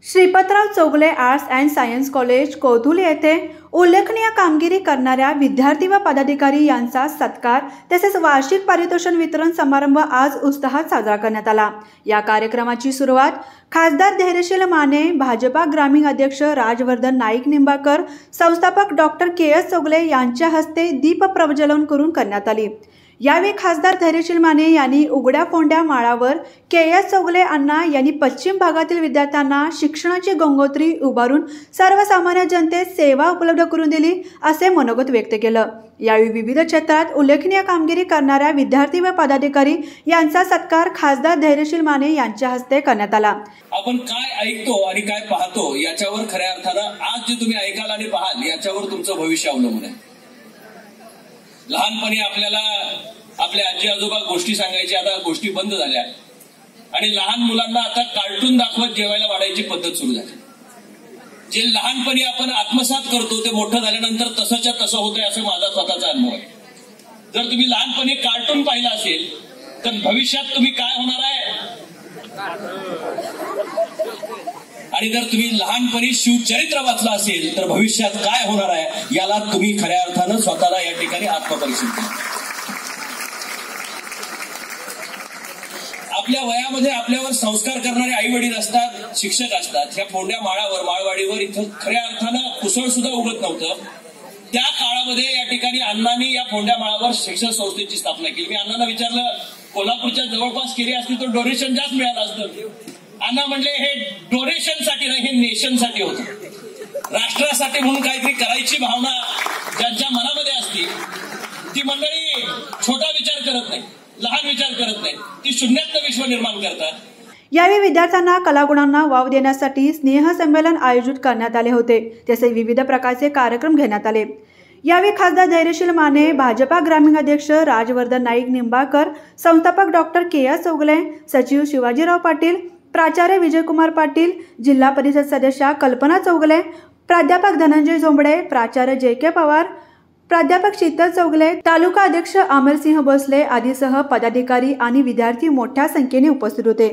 Shripatrao Chougule arts and science college Kothuli येथे उल्लेखनीय कामगिरी करणाऱ्या विद्यार्थी व पदाधिकारी यांचा सत्कार तसेच वार्षिक पारितोषिक वितरण समारंभ आज उत्साहात साजरा करण्यात आला। या कार्यक्रमाची सुरुवात खासदार धैर्यशील माने, भाजपा ग्रामीण अध्यक्ष राजवर्धन नाईक निंबाळकर, संस्थापक डॉक्टर के.एस. चौगुले यांच्या हस्ते दीप प्रज्वलन करून करण्यात आली। यावेळी खासदार धैर्यशील माने यांनी उघड्या फोंड्या माळावर के.एस. चौगुले अण्णा यांनी पश्चिम भागातील विद्यार्थ्यांना शिक्षणाची गंगोत्री उभारून सर्वसामान्य जनतेस सेवा उपलब्ध करून दिली असे मनोगत व्यक्त केलं। यावेळी विविध क्षेत्रात उल्लेखनीय कामगिरी करणाऱ्या विद्यार्थी व पदाधिकारी यांचा सत्कार खासदार धैर्यशील माने यांच्या हस्ते करण्यात आला। आपण काय ऐकतो आणि काय पाहतो याच्यावर खऱ्या अर्थानं आज जे तुम्ही ऐकाल आणि पाहाल याच्यावर तुमचं भविष्य अवलंबून आहे। लहानपणी आपल्याला आपल्या आजी आजोबा गोष्टी सांगायची, आता गोष्टी बंद झाल्या आणि लहान मुलांना आता कार्टून दाखवत जेवायला वाढायची पद्धत सुरू झाली। जे लहानपणी आपण आत्मसात करतो ते मोठं झाल्यानंतर तसंच्या तसं होतंय असं माझा स्वतःचा अनुभव आहे। जर तुम्ही लहानपणी कार्टून पाहिलं असेल तर भविष्यात तुम्ही काय होणार आहे, आणि जर तुम्ही लहानपणी शिवचरित्र वाचलं असेल तर भविष्यात काय होणार आहे याला तुम्ही खऱ्या अर्थानं स्वतःला या ठिकाणी आत्मपरीक्षण करा। आपल्या वयामध्ये आपल्यावर संस्कार करणारे आई वडील असतात, शिक्षक असतात। ह्या फोंड्या माळावर, माळवाडीवर इथं खऱ्या अर्थानं कुसळ सुद्धा उगत नव्हतं। त्या काळामध्ये या ठिकाणी अण्णांनी या फोंड्या माळावर शिक्षण संस्थेची स्थापना केली। मी अण्णांना विचारलं, कोल्हापूरच्या जवळपास केली असती तर डोनेशन जास्त मिळालं असतं। अण्णा म्हणले, हे डोनेशनसाठी नाही, हे नेशनसाठी होतं। राष्ट्रासाठी म्हणून काहीतरी करायची भावना ज्यांच्या मनामध्ये असते ती मंडळी छोटा विचार करत नाही, लहान विचार करत नाही, ती शून्यातनं विश्व निर्माण करतात। यावेळी विद्यार्थ्यांना कलागुणांना वाव देण्यासाठी स्नेह संमेलन आयोजित करण्यात आले होते, तसेच विविध प्रकारचे कार्यक्रम घेण्यात आले। यावेळी खासदार धैर्यशील माने, भाजपा ग्रामीण अध्यक्ष राजवर्धन नाईक निंबाळकर, संस्थापक डॉक्टर के.एस. चौगुले, सचिव शिवाजीराव पाटील, प्राचार्य विजयकुमार पाटील, जिल्हा परिषद सदस्या कल्पना चौगुले, प्राध्यापक धनंजय झोंबडे, प्राचार्य जे.के. पवार, प्राध्यापक शीतल चौगुले, तालुका अध्यक्ष अमरसिंह भोसले आदीसह पदाधिकारी आणि विद्यार्थी मोठ्या संख्येने उपस्थित होते।